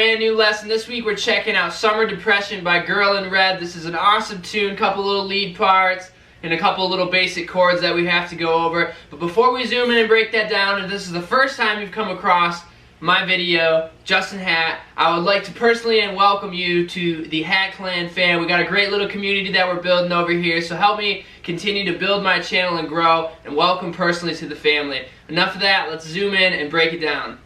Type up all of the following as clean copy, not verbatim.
brand new lesson. This week we're checking out Summer Depression by Girl in Red. This is an awesome tune, couple little lead parts, and a couple little basic chords that we have to go over. But before we zoom in and break that down, if this is the first time you've come across my video, Justin Hatt, I would like to personally welcome you to the Hatt Clan Fam. We got a great little community that we're building over here, so help me continue to build my channel and grow, and welcome personally to the family. Enough of that, let's zoom in and break it down.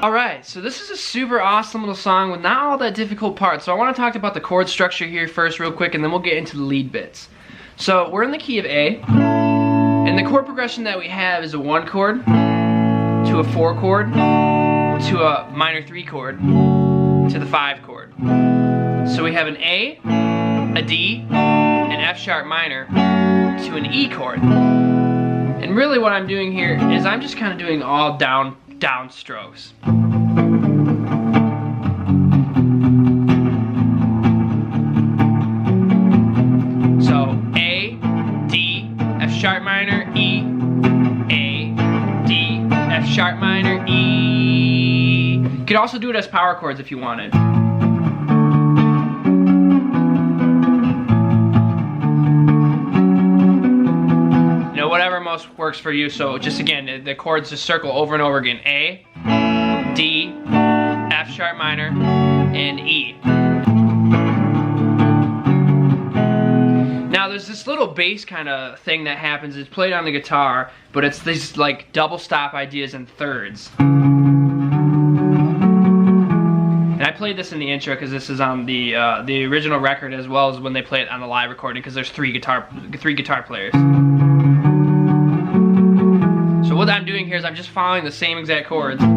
Alright, so this is a super awesome little song with not all that difficult parts. So I want to talk about the chord structure here first real quick, and then we'll get into the lead bits. So we're in the key of A, and the chord progression that we have is a 1 chord, to a 4 chord, to a minor 3 chord, to the 5 chord. So we have an A, a D, an F sharp minor, to an E chord. And really what I'm doing here is I'm just kind of doing all down strokes. So A, D, F sharp minor, E, A, D, F sharp minor, E. You could also do it as power chords if you wanted. Whatever most works for you. So just again, the chords just circle over and over again. A, D, F sharp minor, and E. Now there's this little bass kind of thing that happens. It's played on the guitar, but it's these like double stop ideas in thirds. And I played this in the intro because this is on the original record, as well as when they play it on the live recording, because there's three guitar players. So what I'm doing here is I'm just following the same exact chords, but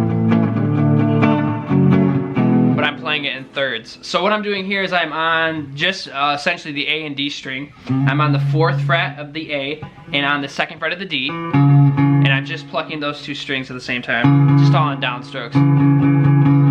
I'm playing it in thirds. So what I'm doing here is I'm on just essentially the A and D string. I'm on the 4th fret of the A and on the 2nd fret of the D, and I'm just plucking those two strings at the same time, just all in downstrokes.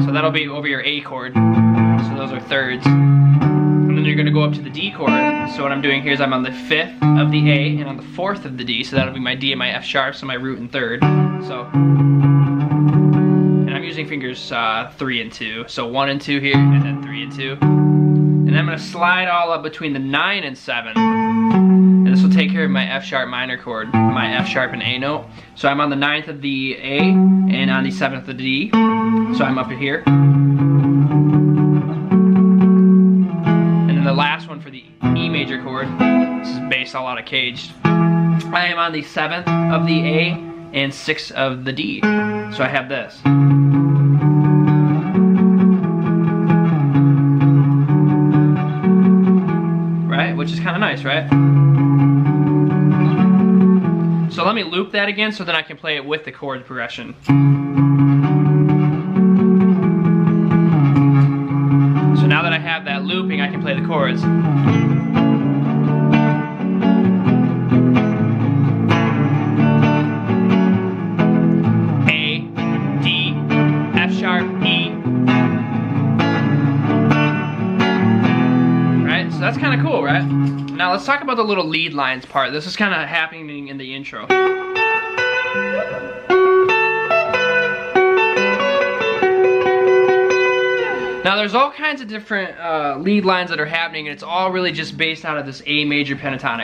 So that'll be over your A chord, so those are thirds. And then you're going to go up to the D chord. So what I'm doing here is I'm on the 5th of the A and on the 4th of the D, so that'll be my D and my F sharp, so my root and 3rd. So, and I'm using fingers 3 and 2, so 1 and 2 here, and then 3 and 2. And I'm going to slide all up between the 9 and 7, and this will take care of my F sharp minor chord, my F sharp and A note. So I'm on the 9th of the A and on the 7th of the D, so I'm up here. The last one for the E major chord, this is bass all out of Caged. I am on the 7th of the A and 6th of the D, so I have this. Right, which is kind of nice, right? So let me loop that again so then I can play it with the chord progression. Now that I have that looping, I can play the chords. A, D, F sharp, E. Right? So that's kind of cool, right? Now let's talk about the little lead lines part. This is kind of happening in the intro. Now there's all kinds of different lead lines that are happening, and it's all really just based out of this A major pentatonic.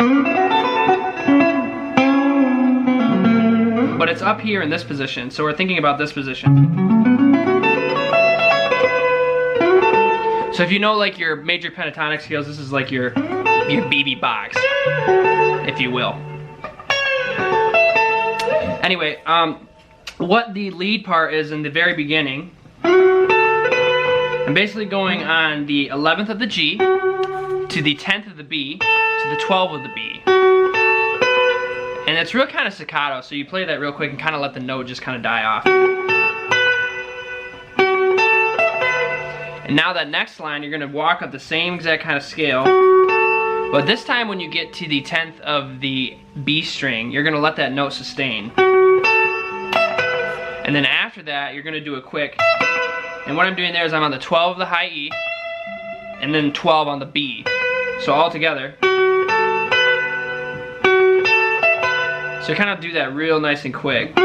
But it's up here in this position, so we're thinking about this position. So if you know like your major pentatonic scales, this is like your BB box, if you will. Anyway, what the lead part is in the very beginning, I'm basically going on the 11th of the G, to the 10th of the B, to the 12th of the B. And it's real kind of staccato, so you play that real quick and kind of let the note just kind of die off. And now that next line, you're going to walk up the same exact kind of scale, but this time when you get to the 10th of the B string, you're going to let that note sustain. And then after that, you're going to do a quick, and what I'm doing there is I'm on the 12 of the high E, and then 12 on the B. So all together. So kind of do that real nice and quick.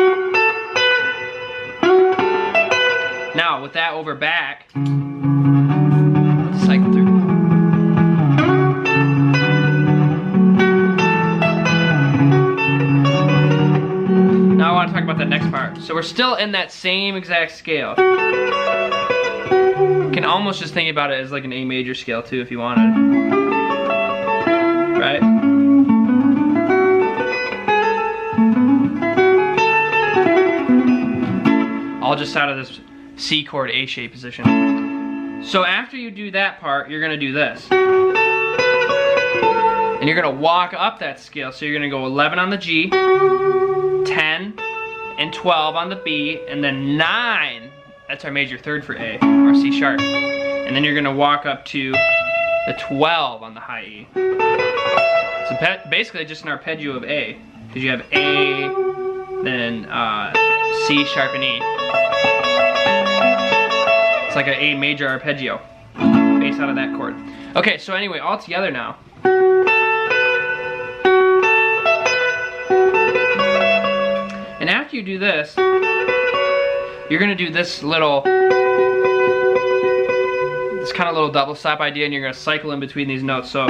Now with that over back, let's cycle through. Now I want to talk about that next part. So we're still in that same exact scale. You can almost just think about it as like an A major scale too if you wanted. Right? All just out of this C chord A shape position. So after you do that part, you're gonna do this. And you're gonna walk up that scale. So you're gonna go 11 on the G, 10 and 12 on the B, and then 9, that's our major third for A, or C sharp. And then you're gonna walk up to the 12 on the high E. So basically just an arpeggio of A, because you have A, then C sharp and E. It's like an A major arpeggio based out of that chord. Okay, so anyway, all together now. And after you do this, you're gonna do this kind of little double stop idea, and you're gonna cycle in between these notes. So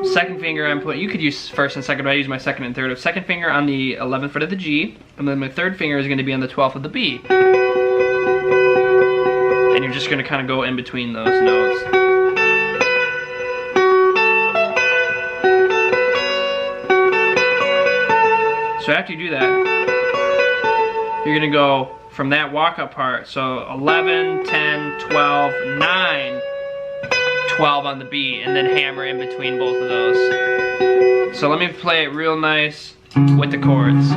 second finger I'm putting, you could use first and second, but I use my second and third. Second finger on the 11th fret of the G, and then my third finger is gonna be on the 12th of the B. And you're just gonna kind of go in between those notes. So after you do that, you're gonna go from that walk-up part. So 11, 10, 12, 9, 12 on the B, and then hammer in between both of those. So let me play it real nice with the chords.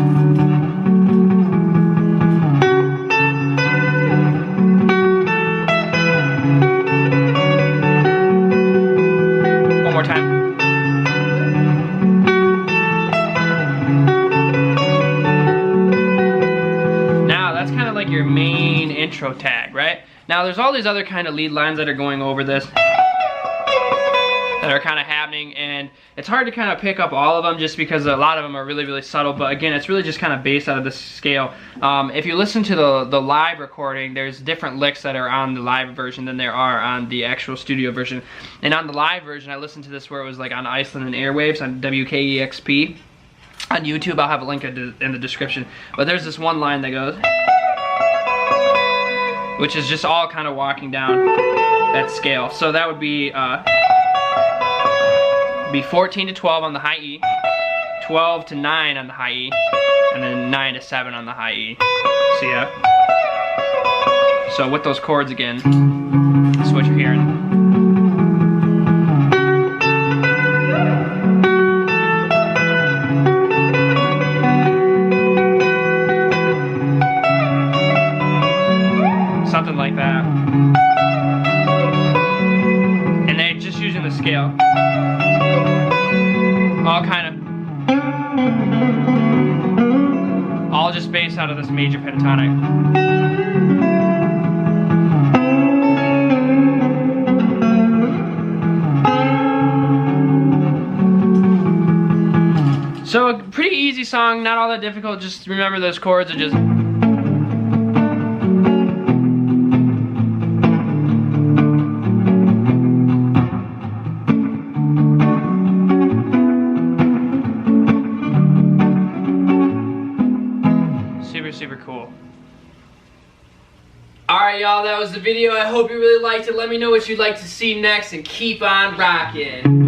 One more time. Your main intro tag, right? Now there's all these other kind of lead lines that are going over this that are kind of happening, and it's hard to kind of pick up all of them just because a lot of them are really, really subtle, but again, it's really just kind of based out of this scale. If you listen to the live recording, there's different licks that are on the live version than there are on the actual studio version. And on the live version, I listened to this where it was like on Iceland and Airwaves on WKEXP. On YouTube, I'll have a link in the description. But there's this one line that goes, which is just all kind of walking down that scale. So that would be 14 to 12 on the high E, 12 to 9 on the high E, and then 9 to 7 on the high E. See ya? So with those chords again, this is what you're hearing. Something like that. And they're just using the scale. All kind of, all just based out of this major pentatonic. So a pretty easy song, not all that difficult, just remember those chords are just. Super cool. Alright y'all, that was the video. I hope you really liked it. Let me know what you'd like to see next and keep on rocking.